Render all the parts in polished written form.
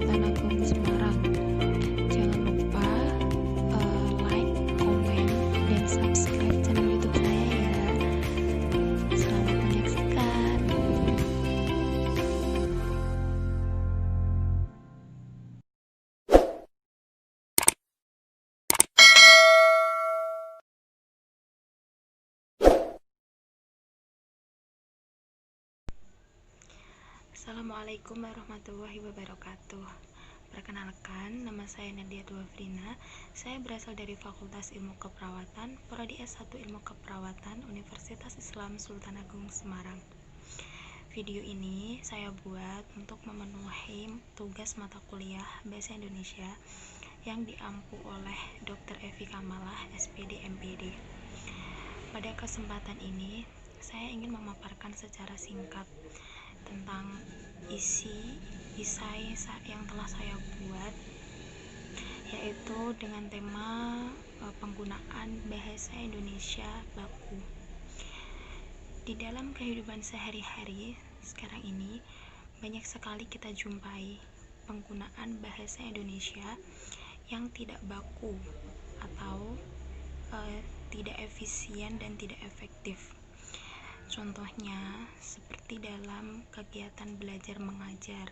Sultan Agung Semarang. Jangan lupa like, komen, dan subscribe channel YouTube saya ya. Selamat menyaksikan. Assalamualaikum warahmatullahi wabarakatuh. Perkenalkan, nama saya Nadia Duafrina. Saya berasal dari Fakultas Ilmu Keperawatan, Prodi S1 Ilmu Keperawatan, Universitas Islam Sultan Agung Semarang. Video ini saya buat untuk memenuhi tugas mata kuliah Bahasa Indonesia yang diampu oleh Dr. Evi Kamalah, SPD MPD. Pada kesempatan ini, saya ingin memaparkan secara singkat tentang isi esai yang telah saya buat, yaitu dengan tema penggunaan bahasa Indonesia baku. Di dalam kehidupan sehari-hari sekarang ini, banyak sekali kita jumpai penggunaan bahasa Indonesia yang tidak baku atau tidak efisien dan tidak efektif. Contohnya seperti dalam kegiatan belajar mengajar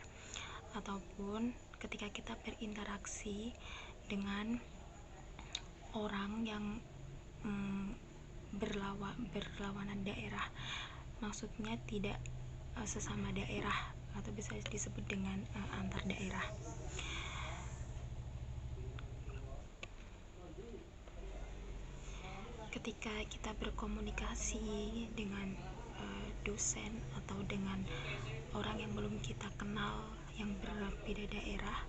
ataupun ketika kita berinteraksi dengan orang yang berlawanan daerah, maksudnya tidak sesama daerah atau bisa disebut dengan antar daerah. Ketika kita berkomunikasi dengan dosen atau dengan orang yang belum kita kenal yang berbeda daerah,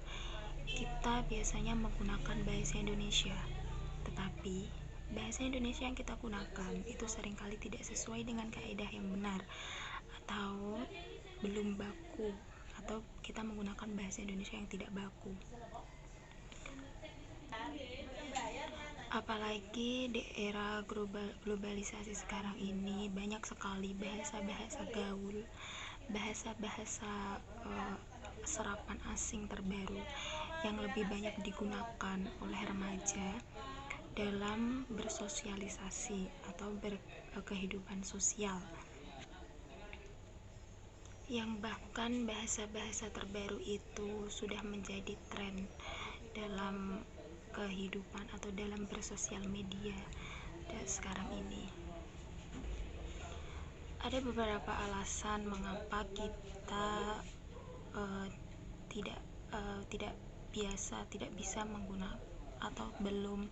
kita biasanya menggunakan bahasa Indonesia, tetapi bahasa Indonesia yang kita gunakan itu seringkali tidak sesuai dengan kaidah yang benar atau belum baku, atau kita menggunakan bahasa Indonesia yang tidak baku. Apalagi di era globalisasi sekarang ini, banyak sekali bahasa-bahasa gaul, bahasa-bahasa serapan asing terbaru yang lebih banyak digunakan oleh remaja dalam bersosialisasi atau berkehidupan sosial, yang bahkan bahasa-bahasa terbaru itu sudah menjadi tren dalam kehidupan atau dalam bersosial media sekarang ini. Ada beberapa alasan mengapa kita tidak bisa menggunakan atau belum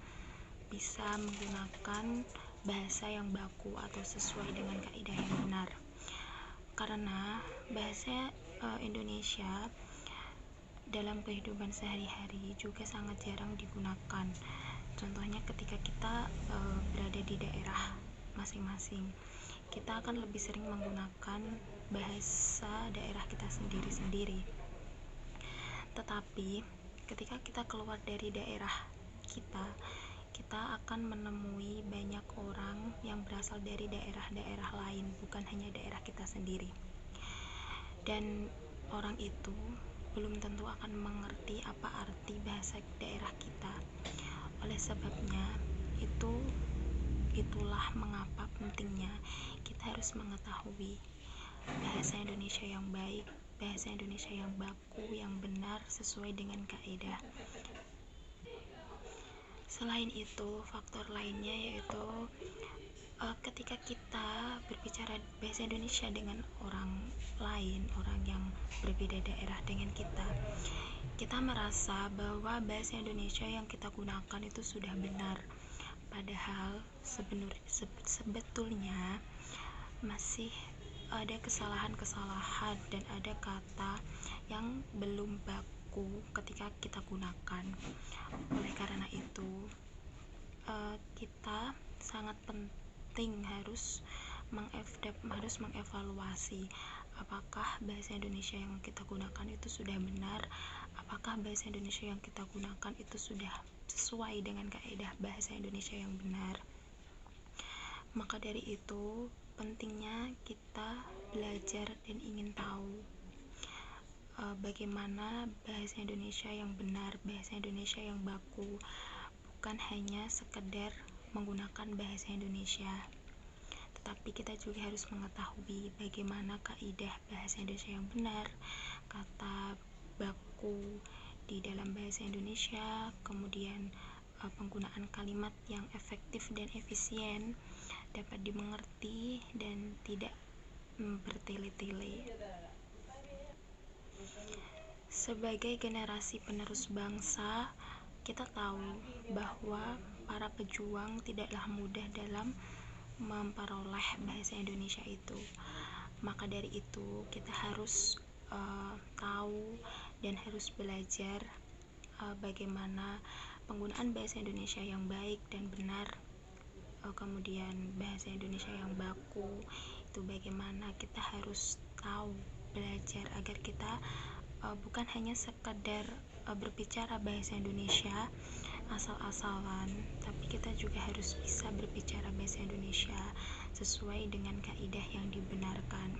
bisa menggunakan bahasa yang baku atau sesuai dengan kaidah yang benar. Karena bahasa Indonesia dalam kehidupan sehari-hari juga sangat jarang digunakan. Contohnya ketika kita berada di daerah masing-masing, kita akan lebih sering menggunakan bahasa daerah kita sendiri-sendiri. Tetapi ketika kita keluar dari daerah kita akan menemui banyak orang yang berasal dari daerah-daerah lain, bukan hanya daerah kita sendiri. Dan orang itu belum tentu akan mengerti apa arti bahasa daerah kita. Oleh sebabnya itulah mengapa pentingnya kita harus mengetahui bahasa Indonesia yang baik, bahasa Indonesia yang baku, yang benar sesuai dengan kaidah. Selain itu, faktor lainnya yaitu ketika kita berbicara bahasa Indonesia dengan orang lain, orang yang berbeda daerah dengan kita merasa bahwa bahasa Indonesia yang kita gunakan itu sudah benar, padahal sebetulnya masih ada kesalahan-kesalahan dan ada kata yang belum baku ketika kita gunakan. Oleh karena itu, kita sangat penting harus mengevaluasi apakah bahasa Indonesia yang kita gunakan itu sudah benar, apakah bahasa Indonesia yang kita gunakan itu sudah sesuai dengan kaidah bahasa Indonesia yang benar. Maka dari itu pentingnya kita belajar dan ingin tahu bagaimana bahasa Indonesia yang benar, bahasa Indonesia yang baku, bukan hanya sekedar menggunakan bahasa Indonesia, tetapi kita juga harus mengetahui bagaimana kaidah bahasa Indonesia yang benar, kata baku di dalam bahasa Indonesia, kemudian penggunaan kalimat yang efektif dan efisien, dapat dimengerti dan tidak bertele-tele. Sebagai generasi penerus bangsa, kita tahu bahwa para pejuang tidaklah mudah dalam memperoleh bahasa Indonesia itu. Maka dari itu kita harus tahu dan harus belajar bagaimana penggunaan bahasa Indonesia yang baik dan benar, kemudian bahasa Indonesia yang baku itu bagaimana. Kita harus tahu, belajar agar kita bukan hanya sekadar berbicara bahasa Indonesia asal-asalan, tapi kita juga harus bisa berbicara bahasa Indonesia sesuai dengan kaidah yang dibenarkan.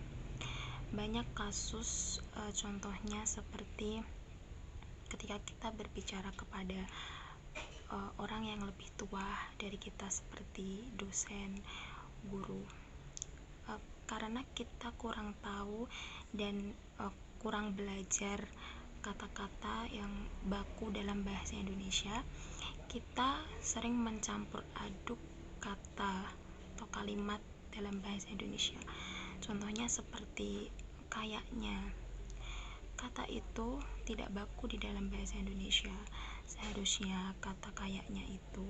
Banyak kasus, contohnya seperti ketika kita berbicara kepada orang yang lebih tua dari kita seperti dosen, guru, karena kita kurang tahu dan kurang belajar kata-kata yang baku dalam bahasa Indonesia, kita sering mencampur aduk kata atau kalimat dalam bahasa Indonesia. Contohnya seperti kayaknya. Kata itu tidak baku di dalam bahasa Indonesia. Seharusnya kata kayaknya itu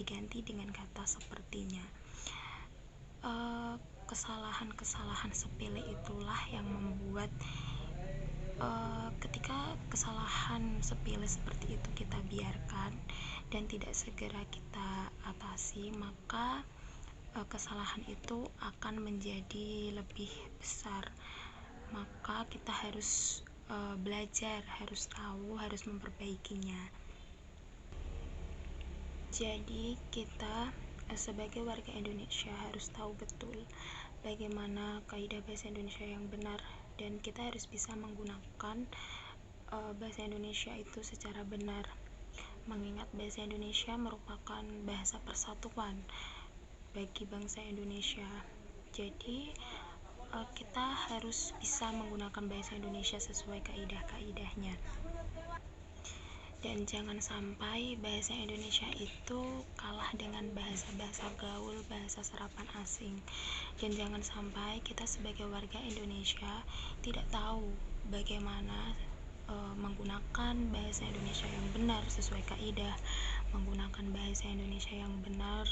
diganti dengan kata sepertinya. Kesalahan-kesalahan sepele itulah yang membuat ketika kesalahan sepele seperti itu kita biarkan dan tidak segera kita atasi, maka kesalahan itu akan menjadi lebih besar. Maka kita harus belajar, harus tahu, harus memperbaikinya. Jadi kita sebagai warga Indonesia harus tahu betul bagaimana kaidah bahasa Indonesia yang benar, dan kita harus bisa menggunakan bahasa Indonesia itu secara benar, mengingat bahasa Indonesia merupakan bahasa persatuan bagi bangsa Indonesia. Jadi kita harus bisa menggunakan bahasa Indonesia sesuai kaidah-kaidahnya, dan jangan sampai bahasa Indonesia itu kalah dengan bahasa-bahasa gaul, bahasa serapan asing. Dan jangan sampai kita sebagai warga Indonesia tidak tahu bagaimana menggunakan bahasa Indonesia yang benar sesuai kaidah, menggunakan bahasa Indonesia yang benar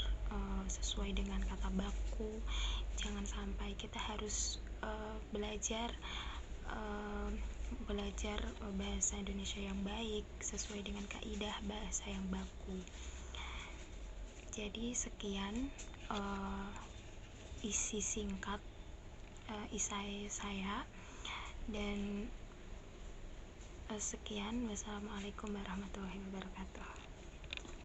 sesuai dengan kata baku. Jangan sampai. Kita harus belajar bahasa Indonesia yang baik sesuai dengan kaidah bahasa yang baku. Jadi sekian isi singkat isai saya, dan sekian. Wassalamualaikum warahmatullahi wabarakatuh.